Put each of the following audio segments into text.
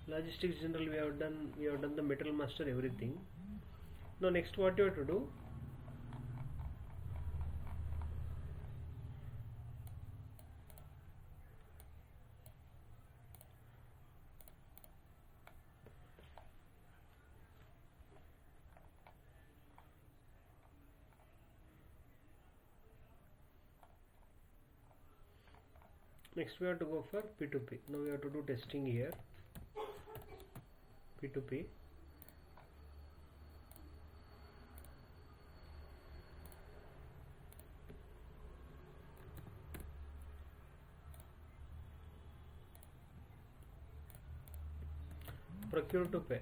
Logistics general we have done the metal master, everything. Now next what you have to do, next we have to go for P2P. Now we have to do testing here. P2P. Procure to pay.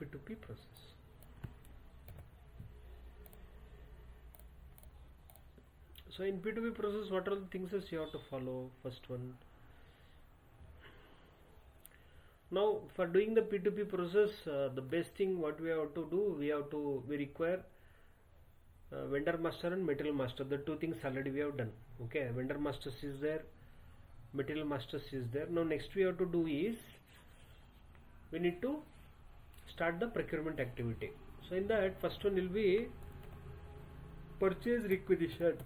P2P process. So in P2P process, what are the things is you have to follow? First one. Now for doing the P2P process, the best thing what we have to do, we require vendor master and material master. The two things already we have done. Okay, vendor master is there, material master is there. Now next we have to do is we need to start the procurement activity. So in that, first one will be purchase requisition.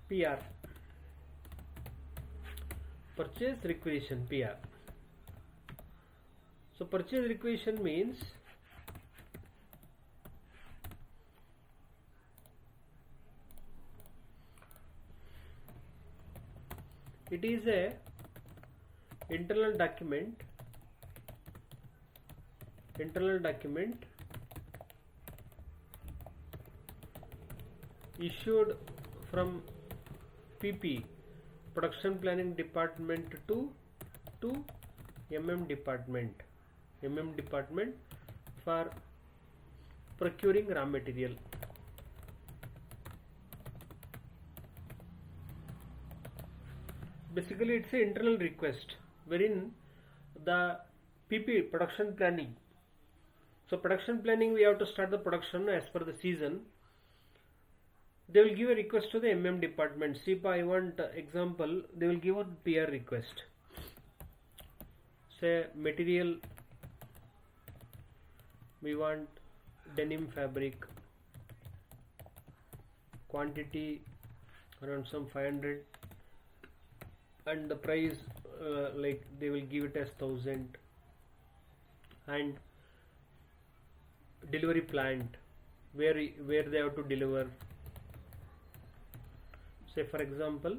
PR. Purchase requisition, PR. So purchase requisition means it is a internal document issued from PP, production planning department to MM department for procuring raw material. Basically it's an internal request wherein the PP, production planning. So production planning, we have to start the production as per the season. They will give a request to the MM department. See, I want example, they will give a PR request. Say material, we want denim fabric, quantity around some 500, and the price like they will give it as 1000, and delivery plant where they have to deliver. Say for example,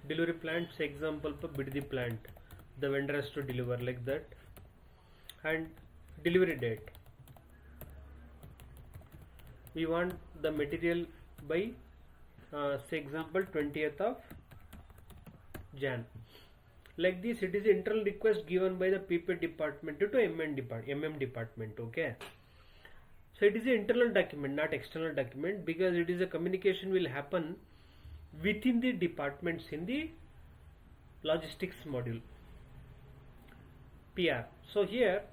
delivery plant, say example for Biddi plant, the vendor has to deliver like that, and delivery date, we want the material by say example 20th of Jan. Like this, it is internal request given by the PP department to MM department. Okay, so it is an internal document, not external document, because it is a communication will happen within the departments in the logistics module. PR. So here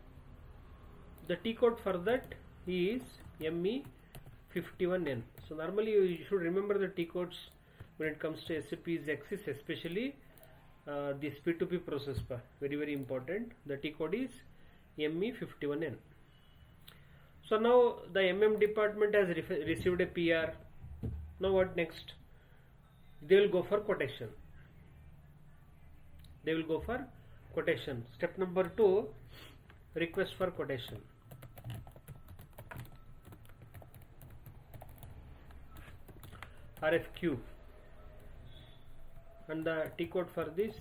the T code for that is ME51N. So normally you should remember the T codes when it comes to SAP's axis, especially this P2P process. Very important. The T code is ME51N. So now the MM department has received a PR. Now what next? They will go for quotation. Step number 2, request for quotation. RFQ, and the T code for this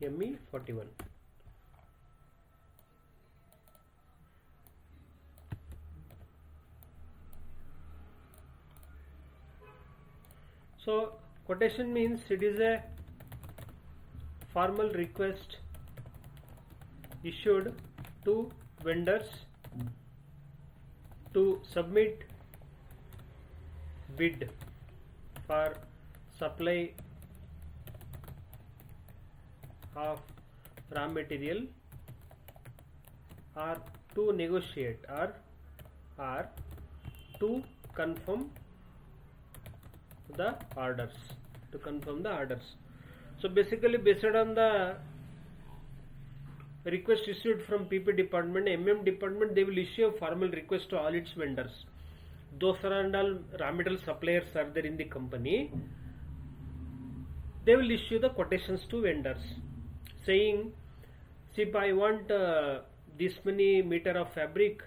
ME41. So quotation means it is a formal request issued to vendors to submit bid for supply of raw material or to negotiate or to confirm the orders. So basically, based on the request issued from PP department, MM department, they will issue a formal request to all its vendors. Those are and all raw material suppliers are there in the company. They will issue the quotations to vendors, saying, see, if I want this many meter of fabric,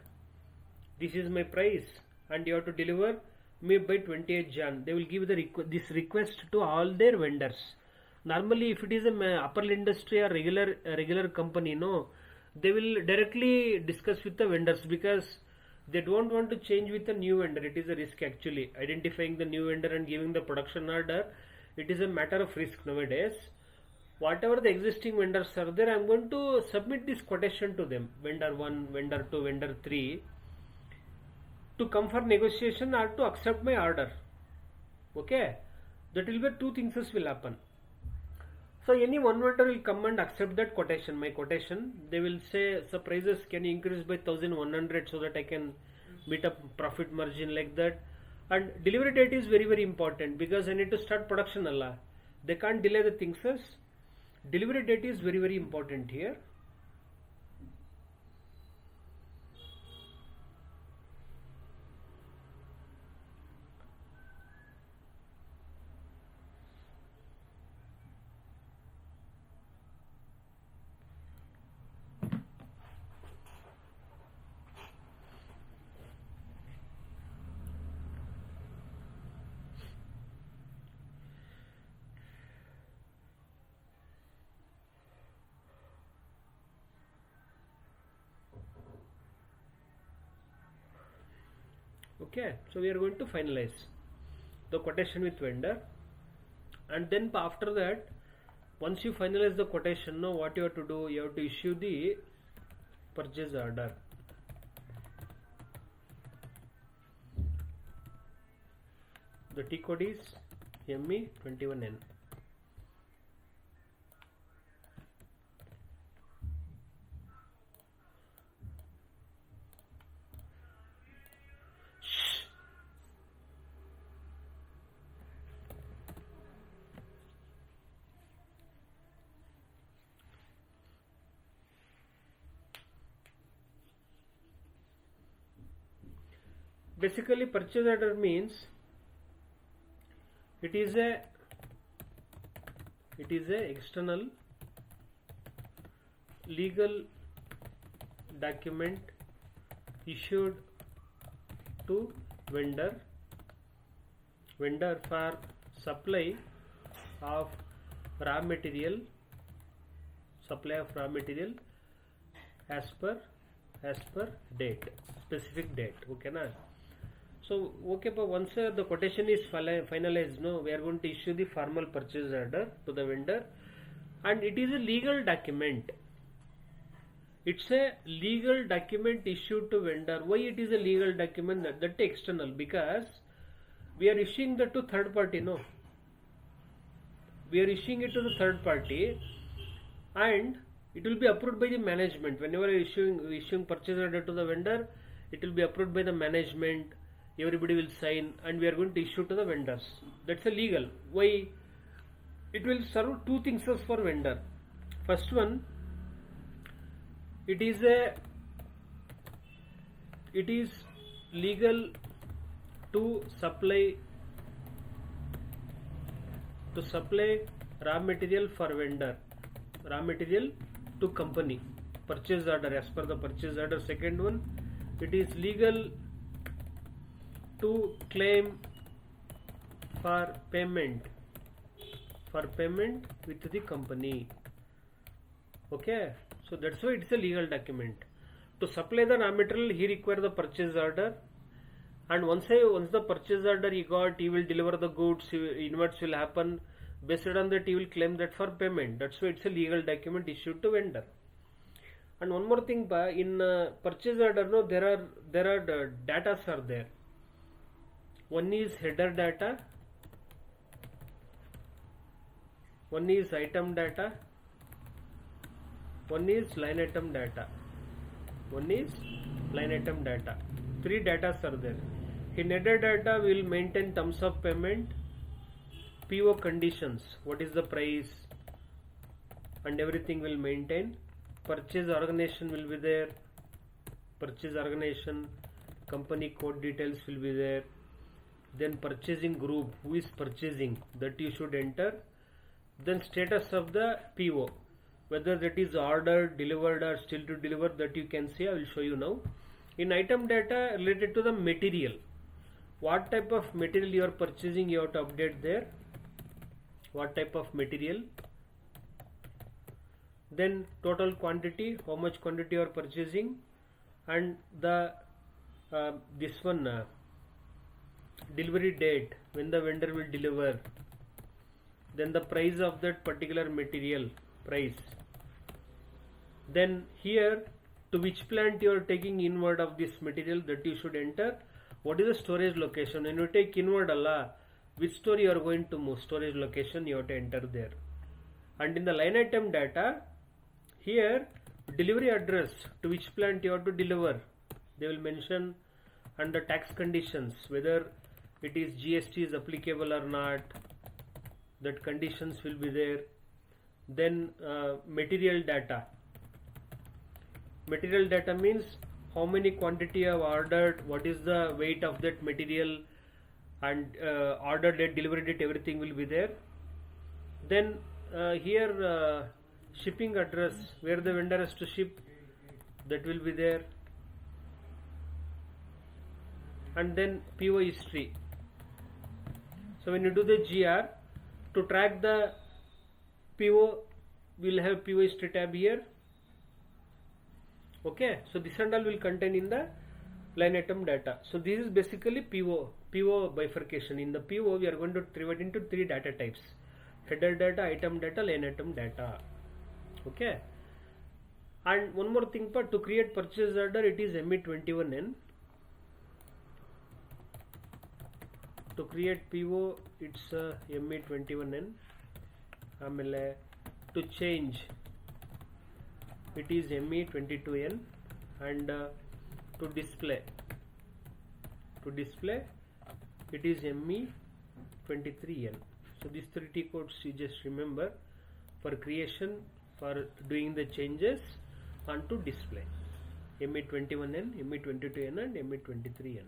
this is my price, and you have to deliver me by 28th Jan. They will give this request to all their vendors. Normally, if it is a upper industry or regular company, no, they will directly discuss with the vendors, because they don't want to change with a new vendor. It is a risk actually. Identifying the new vendor and giving the production order, it is a matter of risk nowadays. Whatever the existing vendors are there, I am going to submit this quotation to them, vendor 1, vendor 2, vendor 3, to come for negotiation or to accept my order. Okay, that will be two things will happen. So any one vendor will come and accept that quotation, my quotation. They will say, so prices can increase by 1100 so that I can meet up profit margin, like that. And delivery date is very, very important, because I need to start production. Allah, they can't delay the things. Delivery date is very, very important here. Okay, so we are going to finalize the quotation with vendor, and then after that, once you finalize the quotation, now what you have to do, you have to issue the purchase order. The T code is ME21N. Basically, purchase order means it is a external legal document issued to vendor for supply of raw material, as per date, specific date. Okay na? So okay, but once the quotation is finalized, no, we are going to issue the formal purchase order to the vendor, and it is a legal document. It's a legal document issued to vendor. Why it is a legal document? That external, because we are issuing that to third party, no. We are issuing it to the third party, and it will be approved by the management. Whenever issuing purchase order to the vendor, it will be approved by the management. Everybody will sign, and we are going to issue to the vendors. That's a legal. Why? It will serve two things for vendor. First one, it is legal to supply raw material for vendor, raw material to company, purchase order, as per the purchase order. Second one, it is legal to claim for payment with the company. Okay, so that's why it's a legal document. To supply the raw material, he require the purchase order, and once the purchase order he got, he will deliver the goods, inwards will happen. Based on that, he will claim that for payment. That's why it's a legal document issued to vendor. And one more thing, in purchase order, no, there are the data are there. One is header data, one is item data, one is line item data, one is line item data. Three data are there. In header data we will maintain terms of payment, PO conditions, what is the price and everything will maintain. Purchase organization will be there, purchase organization, company code details will be there. Then purchasing group, who is purchasing, that you should enter. Then status of the PO, whether that is ordered, delivered or still to deliver, that you can see. I will show you now. In item data related to the material, what type of material you are purchasing, you have to update there. What type of material. Then total quantity, how much quantity you are purchasing, and the delivery date, when the vendor will deliver. Then the price of that particular material, price. Then here, to which plant you are taking inward of this material, that you should enter. What is the storage location? When you take inward Allah, which store you are going to move, storage location you have to enter there. And in the line item data, here delivery address, to which plant you have to deliver, they will mention, and the tax conditions, whether it is GST is applicable or not, that conditions will be there. Then material data. Material data means how many quantity you have ordered, what is the weight of that material, and order date, delivery date, everything will be there. Then here shipping address, where the vendor has to ship, that will be there. And then PO history. So when you do the GR, to track the PO, we will have PO history tab here. Okay, so this and all will contain in the line item data. So this is basically PO bifurcation. In the PO, we are going to divide into three data types: header data, item data, line item data. Okay. And one more thing, to create purchase order, it is ME21N. To create PO, it's ME21N. Amele to change, it is ME22N. And to display, it is ME23N. So these three T codes you just remember for creation, for doing the changes, and to display. ME21N, ME22N and ME23N.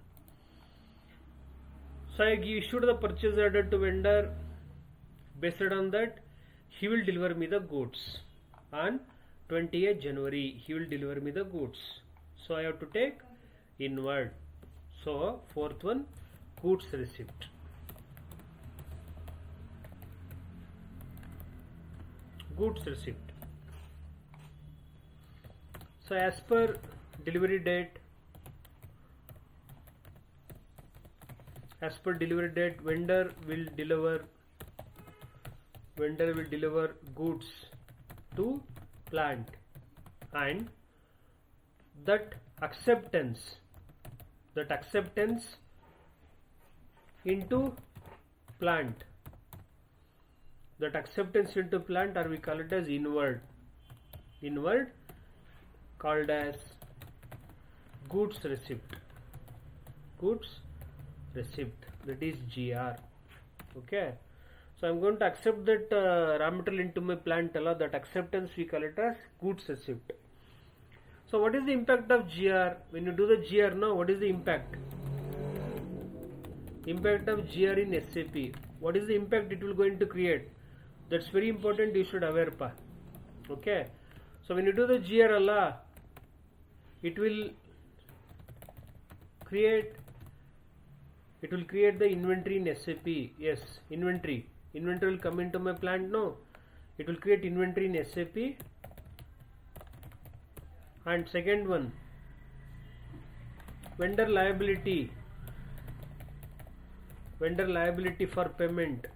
So I issued the purchase order to vendor. Based on that, he will deliver me the goods. On 28th January, he will deliver me the goods. So I have to take inward. So fourth one, goods receipt. Goods receipt. So as per delivery date, vendor will deliver goods to plant, and that acceptance into plant, or we call it as inward called as goods receipt, that is GR. Okay, so I'm going to accept that raw material into my plant. That acceptance we call it as goods receipt. So what is the impact of GR? When you do the GR now, what is the impact? Impact of GR in SAP. What is the impact it will going to create? That's very important, you should aware pa. Okay, so when you do the GR it will create the inventory in SAP. Yes, inventory will come into my plant. No, it will create inventory in SAP. And second one, vendor liability for payment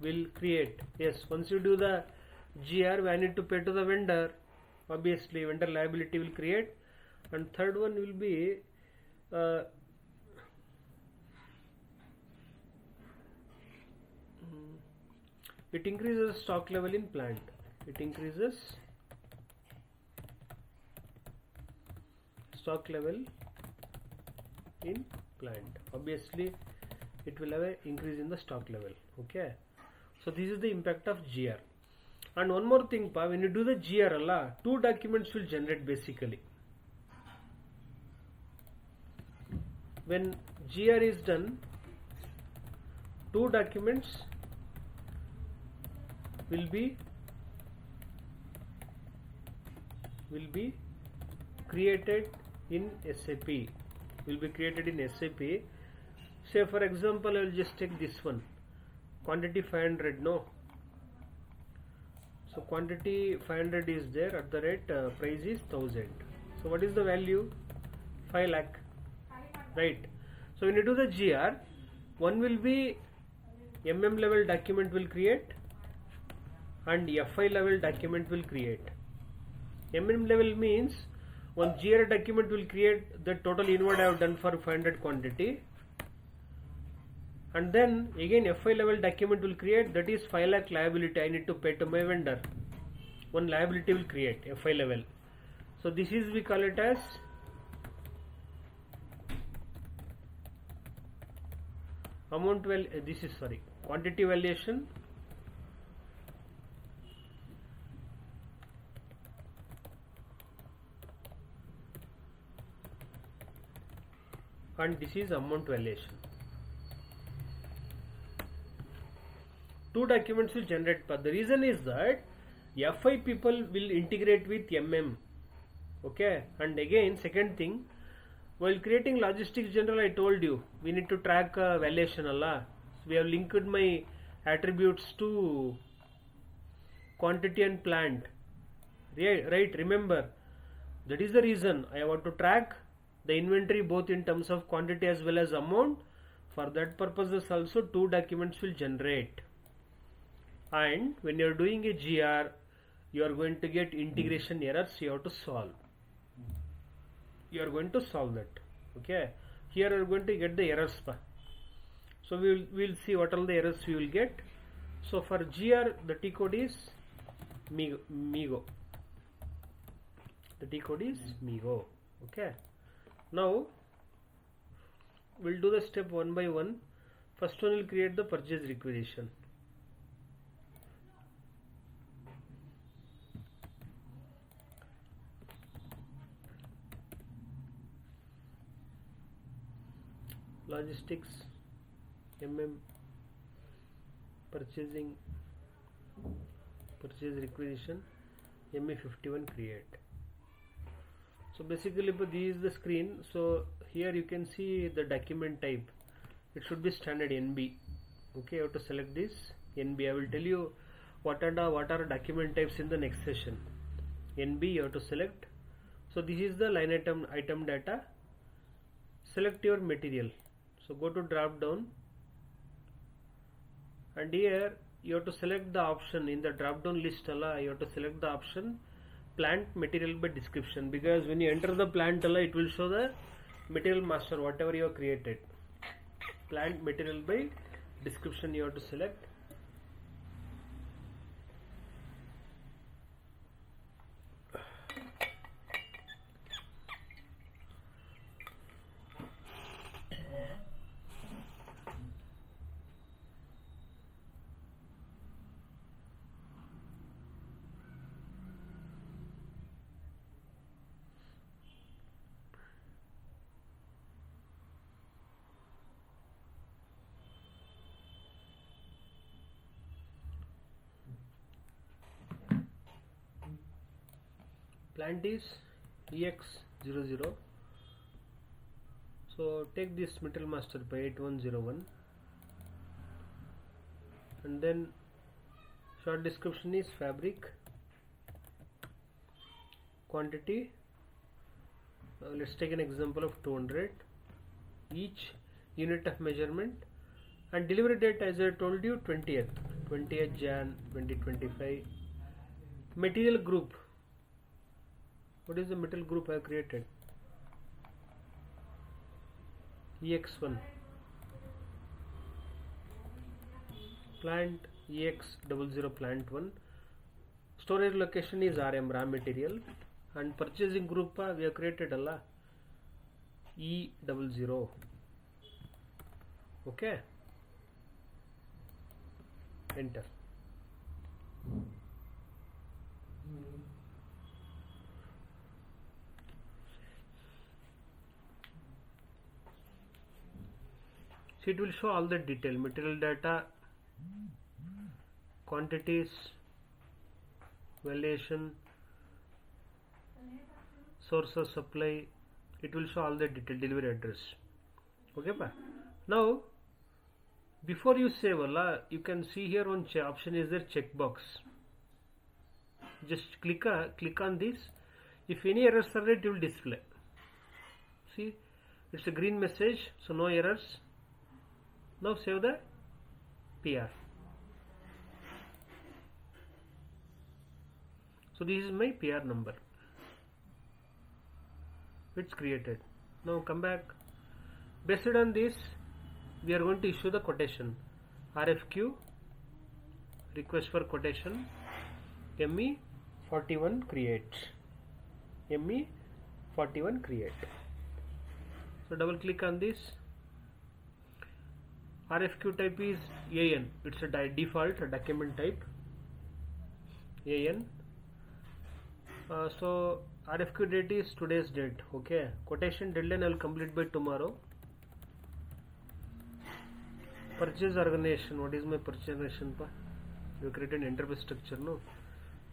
will create. Yes, once you do the GR, I need to pay to the vendor. Obviously, vendor liability will create. And third one will be it increases stock level in plant. stock level in plant. Obviously it will have an increase in the stock level. Okay, so this is the impact of GR. And one more thing, when you do the GR, two documents will generate basically. When GR is done, two documents will be created in SAP. Say for example, I will just take this one, quantity 500. No, so quantity 500 is there, at the rate price is 1000. So what is the value? 5 lakh, right? So when you do the GR, one will be level document will create and FI level document will create. level means one GR document will create the total inward I have done for 500 quantity, and then again FI level document will create, that is 5 lakh liability I need to pay to my vendor. One liability will create FI level. So this is, we call it as quantity valuation, and this is amount valuation. Two documents will generate, but the reason is that FI people will integrate with Okay, and again second thing, while creating logistics general, I told you we need to track valuation. We have linked my attributes to quantity and plant, right? Remember, that is the reason I want to track the inventory both in terms of quantity as well as amount. For that purposes also two documents will generate. And when you are doing a GR, you are going to get integration errors, you have to solve. You are going to solve that. Okay, here you are going to get the errors. So we will see what all the errors we will get. So for GR, the T code is MIGO. The T code is MIGO. Okay, now we'll do the step one by one. First one will create the purchase requisition. Logistics purchase requisition ME51 create. So basically this is the screen. So here you can see the document type, it should be standard NB. Okay, you have to select this NB. I will tell you what are document types in the next session. NB you have to select. So this is the line item data. Select your material. So go to drop down, and here you have to select the option in the drop down list. You have to select the option plant material by description, because when you enter the plant, it will show the material master whatever you have created. Plant material by description you have to select. Plant is EX00. So take this material master by 8101, and then short description is fabric, quantity. Let's take an example of 200 each unit of measurement, and delivery date, as I told you, 20th Jan 2025. Material group, what is the material group I have created? EX1. Plant EX00 plant 1. Storage location is RM, raw material. And purchasing group we have created E00. Okay, enter. So it will show all the detail, material data, quantities, valuation, source of supply. It will show all the detail, delivery address. Okay, pa? Now before you save, you can see here one option is there, checkbox. Just click on this. If any errors are there, it will display. See, it's a green message, so no errors. Now save the PR. So this is my PR number. It's created. Now come back. Based on this, we are going to issue the quotation. RFQ, request for quotation, ME41 create. ME41 create. So double click on this. RFQ type is AN. It's a default document type. AN. So RFQ date is today's date. Okay. Quotation deadline I will complete by tomorrow. Purchase organization. What is my purchase organization? You create an enterprise structure, no?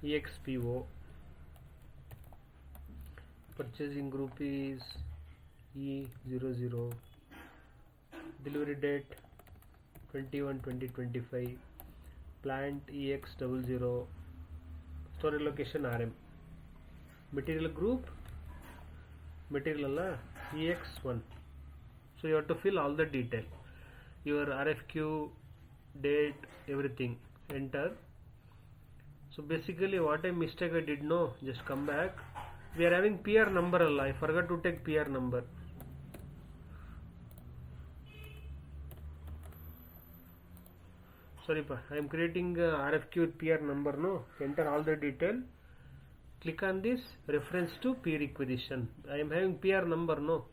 EXPO. Purchasing group is E00. Delivery date 21/20/25. Plant EX00. Storage location RM. Material group, material EX1. So you have to fill all the detail, your RFQ, date, everything. Enter. So basically what a mistake I did, no, just come back. We are having PR number, I forgot to take PR number. Sorry, I am creating RFQ with PR number, no. Enter all the detail. Click on this, reference to P requisition. I am having PR number, no.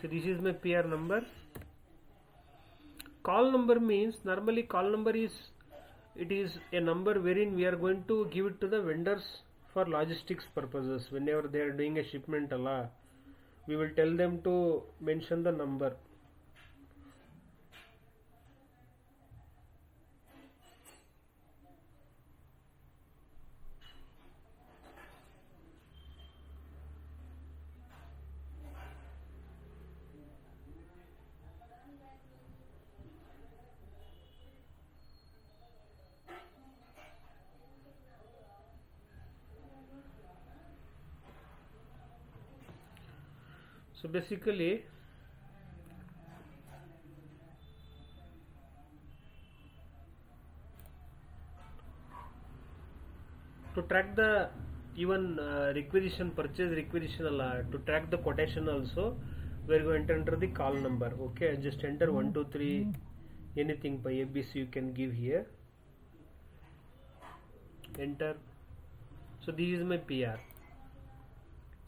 So this is my PR number. Call number means, normally call number is, it is a number wherein we are going to give it to the vendors for logistics purposes. Whenever they are doing a shipment, we will tell them to mention the number. So basically to track the even requisition, purchase requisition, to track the quotation also, we are going to enter the call number. Okay, just enter 1 2 3 anything by ABC you can give here. Enter. So this is my PR.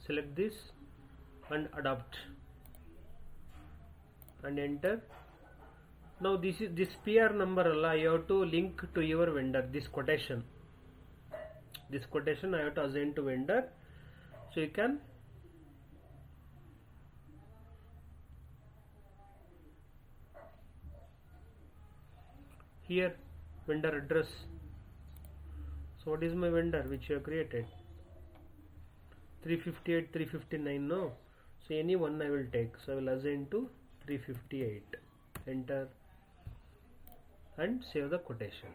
Select this and adopt and enter. Now this is this PR number, you have to link to your vendor. This quotation I have to assign to vendor. So you can here vendor address. So what is my vendor which you have created? 358, 359, no. So any one I will take. So I will assign to 358. Enter and save the quotation.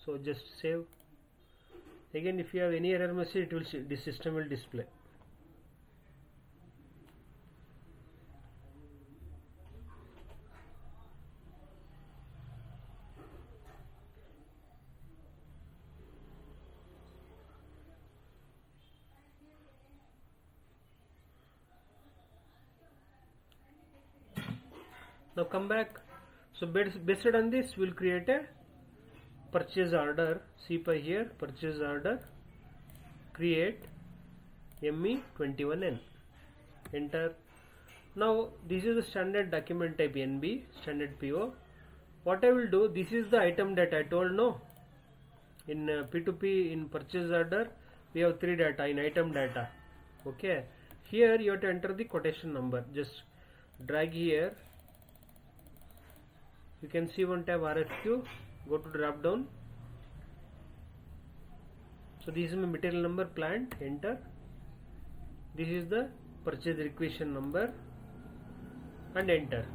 So just save. Again, if you have any error message, it will this system will display. Now come back. So based on this, we'll create a purchase order. See by here, purchase order, create ME21N. enter. Now this is the standard document type NB, standard PO. What I will do, this is the item data I told, no? In P2P, in purchase order, we have 3 data in item data. Okay, here you have to enter the quotation number. Just drag here. You can see one tab RFQ. Go to drop down. So this is my material number, plant, enter. This is the purchase requisition number and enter.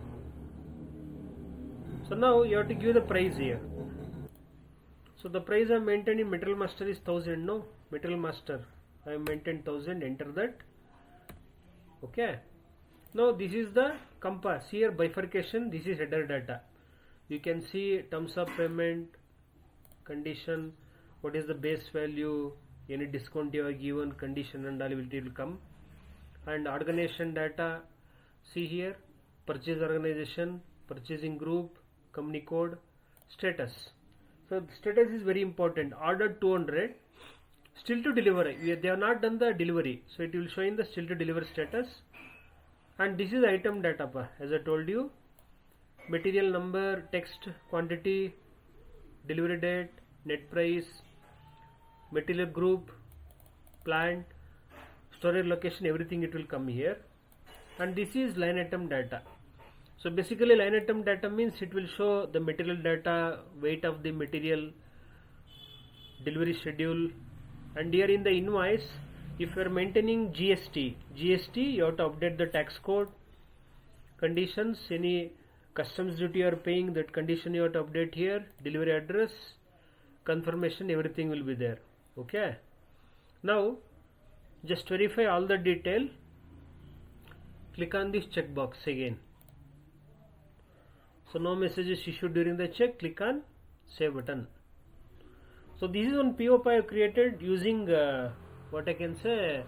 So now you have to give the price here. So the price I maintained in material master is 1000, no? Material master I maintained 1000, enter that. Okay. Now this is the compass. Here bifurcation, this is header data. You can see terms of payment, condition, what is the base value, any discount you have given, condition and all will come. And organization data, see here, purchase organization, purchasing group, company code, status. So the status is very important. Order 200, still to deliver. They have not done the delivery, so it will show in the still to deliver status. And this is item data, as I told you. Material number, text, quantity, delivery date, net price, material group, plant, storage location, everything it will come here. And this is line item data. So basically line item data means it will show the material data, weight of the material, delivery schedule. And here in the invoice, if you are maintaining GST, you have to update the tax code, conditions, any customs duty you are paying, that condition you have to update here, delivery address, confirmation, everything will be there. Okay. Now just verify all the detail. Click on this checkbox again. So no messages issued during the check. Click on save button. So this is one PO I have created using what I can say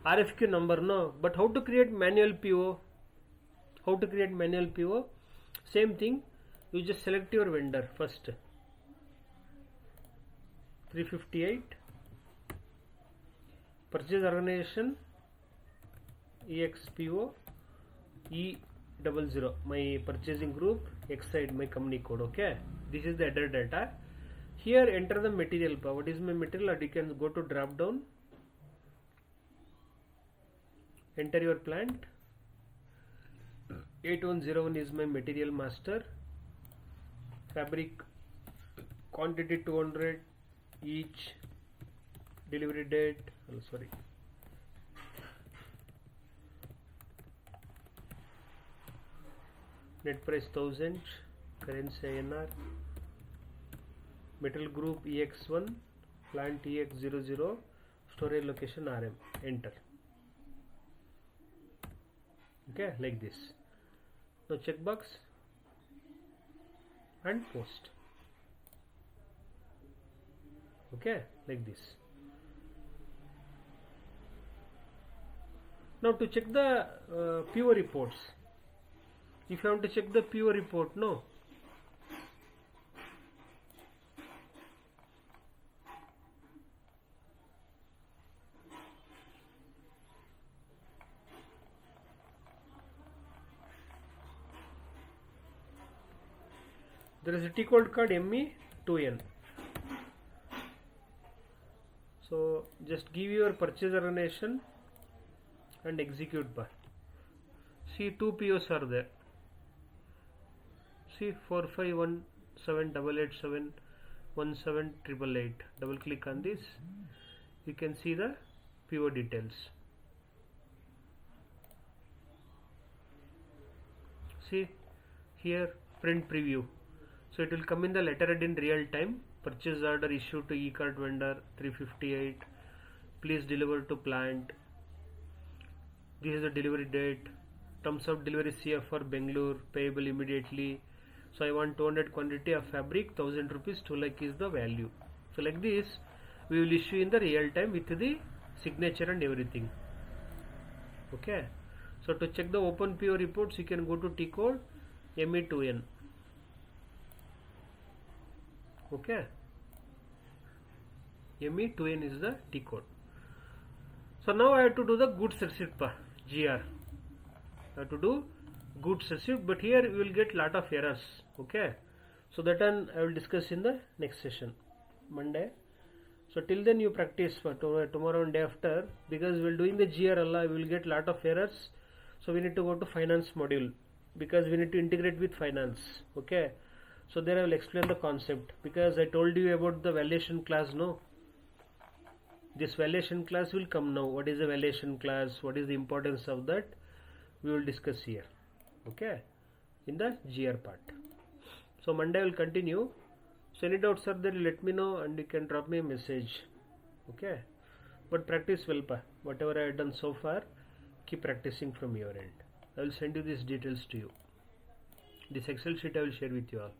RFQ number, no? But how to create manual PO? How to create manual PO? Same thing. You just select your vendor first. 358. Purchase organization EXPO E00, my purchasing group, X side my company code. Okay, this is the header data. Here enter the material. What is my material? Or you can go to drop down, enter your plant. 8101 is my material master. Fabric quantity 200 each. Delivery date, net price 1000, currency INR, metal group EX1, plant EX00, storage location RM, enter. Okay, like this. Now checkbox and post. Okay, like this. Now to check the PO reports, if you want to check the PO report, no, there is a T code called ME2N. So just give your purchase organization and execute bar. See, 2 POs are there. See, 4517887178888. Double click on this. You can see the PO details. See here, print preview. So it will come in the letterhead in real time. Purchase order issued to e-card vendor 358. Please deliver to plant. This is the delivery date. Terms of delivery CF for Bangalore, payable immediately. So I want 200 quantity of fabric, 1000 rupees, 2 lakh is the value. So like this, we will issue in the real time with the signature and everything. Okay. So to check the open PO reports, you can go to T code ME2N. Okay. ME2N is the T code. So now I have to do the goods receipt GR. to do goods receipt, but here you will get lot of errors. Okay, so that one I will discuss in the next session, Monday. So till then you practice for tomorrow and day after, because while doing the GRL we will get lot of errors. So we need to go to finance module, because we need to integrate with finance. Okay, so there I will explain the concept, because I told you about the valuation class. No, this valuation class will come now. What is the valuation class? What is the importance of that? We will discuss here. Okay, in the GR part. So Monday will continue. So any doubts are there, let me know and you can drop me a message. Okay, but practice well, whatever I have done so far, keep practicing from your end. I will send you these details to you. This Excel sheet I will share with you all.